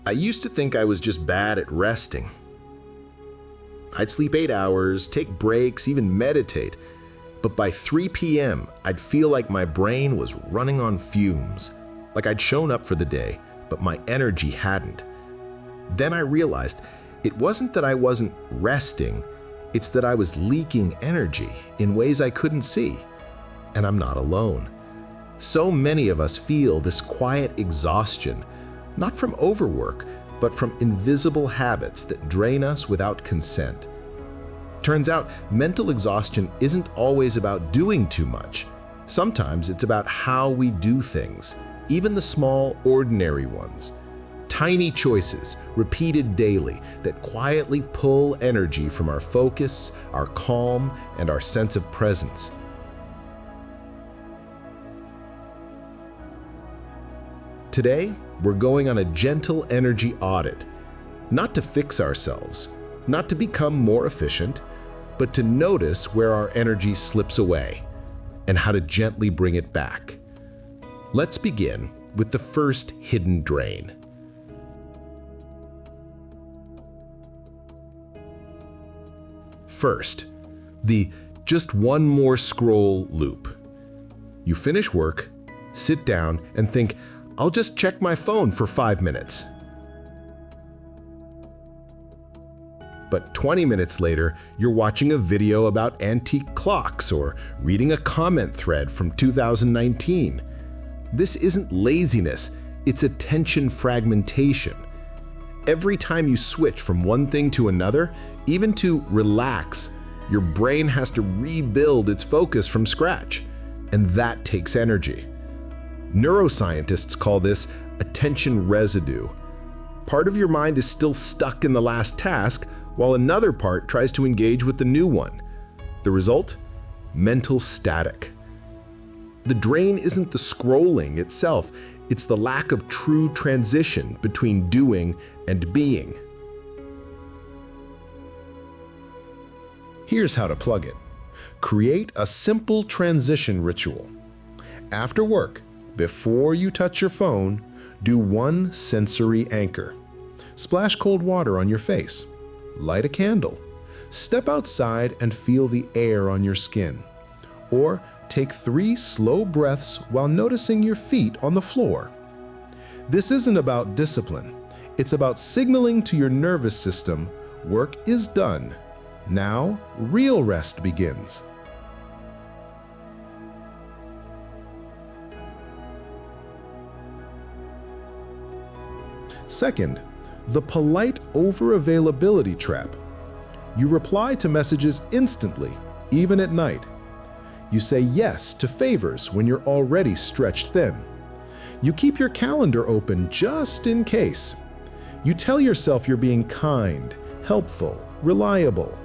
I used to think I was just bad at resting. I'd sleep 8 hours, take breaks, even meditate. But by 3 p.m., I'd feel like my brain was running on fumes, like I'd shown up for the day, but my energy hadn't. Then I realized it wasn't that I wasn't resting, it's that I was leaking energy in ways I couldn't see. And I'm not alone. So many of us feel this quiet exhaustion, not from overwork, but from invisible habits that drain us without consent. Turns out, mental exhaustion isn't always about doing too much. Sometimes it's about how we do things, even the small, ordinary ones. Tiny choices, repeated daily, that quietly pull energy from our focus, our calm, and our sense of presence. Today, we're going on a gentle energy audit, not to fix ourselves, not to become more efficient, but to notice where our energy slips away and how to gently bring it back. Let's begin with the first hidden drain. First, the just one more scroll loop. You finish work, sit down, and think, I'll just check my phone for 5 minutes. But 20 minutes later, you're watching a video about antique clocks or reading a comment thread from 2019. This isn't laziness, it's attention fragmentation. Every time you switch from one thing to another, even to relax, your brain has to rebuild its focus from scratch, and that takes energy. Neuroscientists call this attention residue. Part of your mind is still stuck in the last task, while another part tries to engage with the new one. The result? Mental static. The drain isn't the scrolling itself, it's the lack of true transition between doing and being. Here's how to plug it. Create a simple transition ritual. After work, before you touch your phone, do one sensory anchor. Splash cold water on your face. Light a candle. Step outside and feel the air on your skin. Or take 3 slow breaths while noticing your feet on the floor. This isn't about discipline. It's about signaling to your nervous system, work is done. Now, real rest begins. Second, the polite over-availability trap. You reply to messages instantly, even at night. You say yes to favors when you're already stretched thin. You keep your calendar open just in case. You tell yourself you're being kind, helpful, reliable.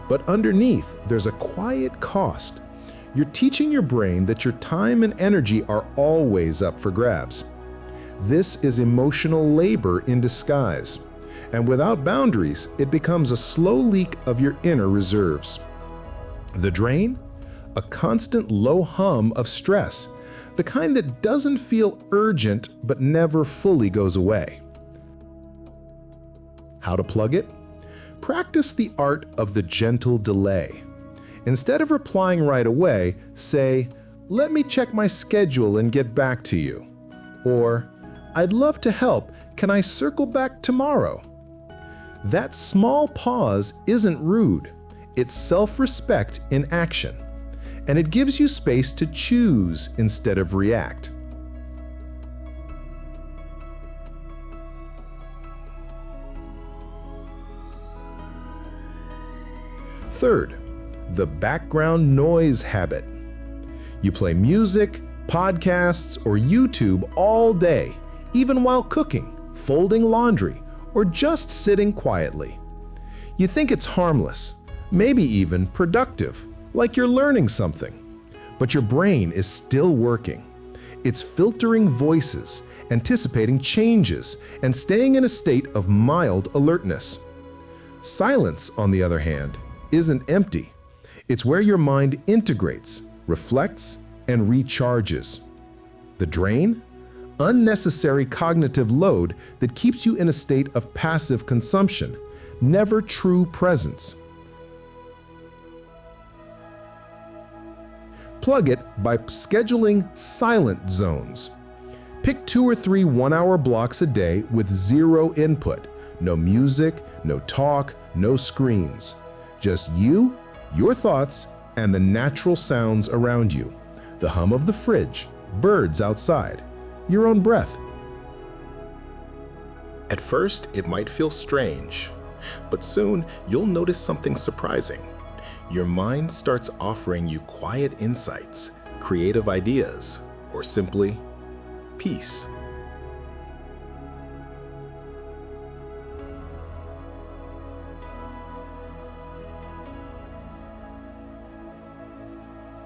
But underneath, there's a quiet cost. You're teaching your brain that your time and energy are always up for grabs. This is emotional labor in disguise. And without boundaries, it becomes a slow leak of your inner reserves. The drain? A constant low hum of stress, the kind that doesn't feel urgent but never fully goes away. How to plug it? Practice the art of the gentle delay. Instead of replying right away, say, "Let me check my schedule and get back to you." Or, "I'd love to help. Can I circle back tomorrow?" That small pause isn't rude. It's self-respect in action. And it gives you space to choose instead of react. Third, the background noise habit. You play music, podcasts, or YouTube all day, even while cooking, folding laundry, or just sitting quietly. You think it's harmless, maybe even productive, like you're learning something. But your brain is still working. It's filtering voices, anticipating changes, and staying in a state of mild alertness. Silence, on the other hand, isn't empty. It's where your mind integrates, reflects, and recharges. The drain? unnecessary cognitive load that keeps you in a state of passive consumption, never true presence. Plug it by scheduling silent zones. Pick 2 or 3 one-hour blocks a day with zero input. No music, no talk, no screens. Just you, your thoughts, and the natural sounds around you. The hum of the fridge, birds outside, your own breath. At first, it might feel strange, but soon you'll notice something surprising. Your mind starts offering you quiet insights, creative ideas, or simply peace.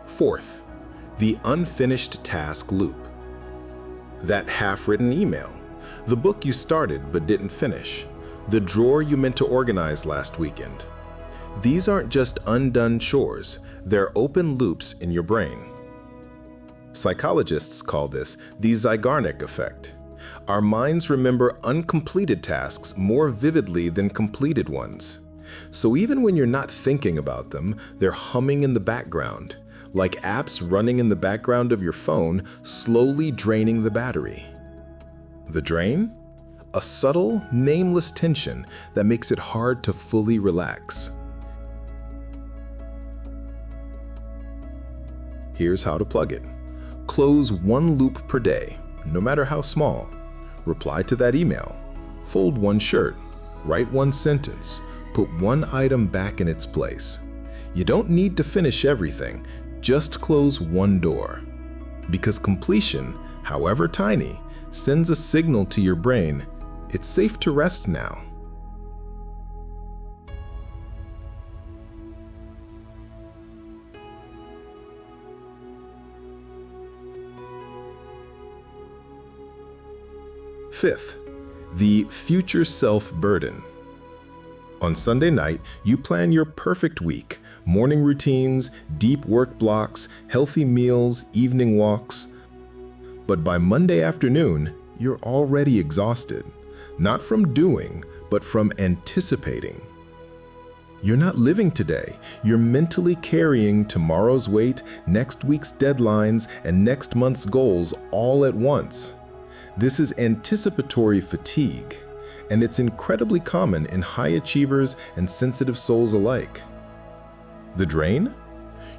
Fourth, the unfinished task loop. That half-written email, the book you started but didn't finish, the drawer you meant to organize last weekend. These aren't just undone chores, they're open loops in your brain. Psychologists call this the Zeigarnik effect. Our minds remember uncompleted tasks more vividly than completed ones. So even when you're not thinking about them, they're humming in the background, like apps running in the background of your phone, slowly draining the battery. The drain? A subtle, nameless tension that makes it hard to fully relax. Here's how to plug it. Close one loop per day, no matter how small. Reply to that email. Fold one shirt. Write one sentence. Put one item back in its place. You don't need to finish everything. Just close one door. Because completion, however tiny, sends a signal to your brain, it's safe to rest now. Fifth, the future self burden. On Sunday night, you plan your perfect week. Morning routines, deep work blocks, healthy meals, evening walks. But by Monday afternoon, you're already exhausted. Not from doing, but from anticipating. You're not living today. You're mentally carrying tomorrow's weight, next week's deadlines, and next month's goals all at once. This is anticipatory fatigue, and it's incredibly common in high achievers and sensitive souls alike. The drain?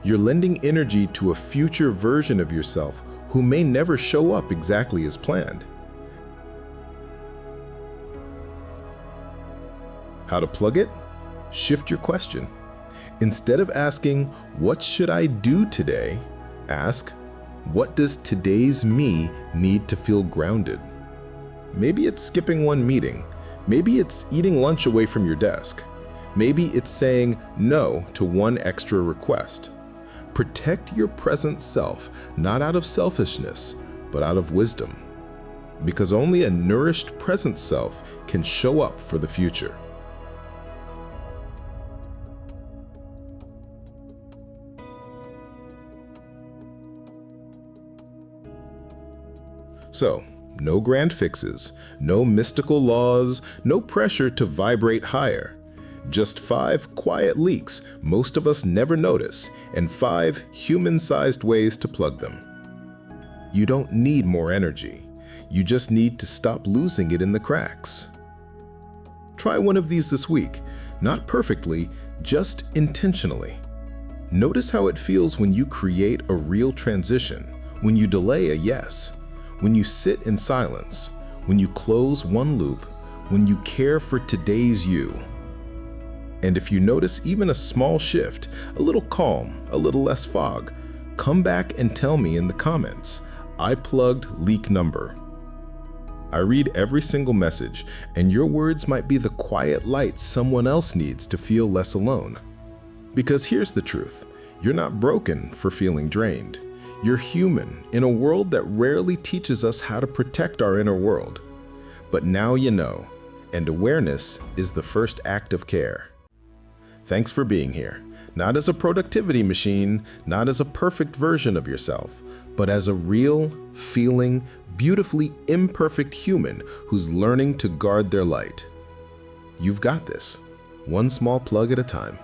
You're lending energy to a future version of yourself who may never show up exactly as planned. How to plug it? Shift your question. Instead of asking, "What should I do today?" ask, "What does today's me need to feel grounded?" Maybe it's skipping one meeting. Maybe it's eating lunch away from your desk. Maybe it's saying no to one extra request. Protect your present self, not out of selfishness, but out of wisdom. Because only a nourished present self can show up for the future. So, no grand fixes, no mystical laws, no pressure to vibrate higher. Just 5 quiet leaks most of us never notice, and 5 human-sized ways to plug them. You don't need more energy. You just need to stop losing it in the cracks. Try one of these this week, not perfectly, just intentionally. Notice how it feels when you create a real transition, when you delay a yes, when you sit in silence, when you close one loop, when you care for today's you. And if you notice even a small shift, a little calm, a little less fog, come back and tell me in the comments. I plugged leak number. I read every single message, and your words might be the quiet light someone else needs to feel less alone. Because here's the truth, you're not broken for feeling drained. You're human in a world that rarely teaches us how to protect our inner world. But now you know, and awareness is the first act of care. Thanks for being here, not as a productivity machine, not as a perfect version of yourself, but as a real, feeling, beautifully imperfect human who's learning to guard their light. You've got this, one small plug at a time.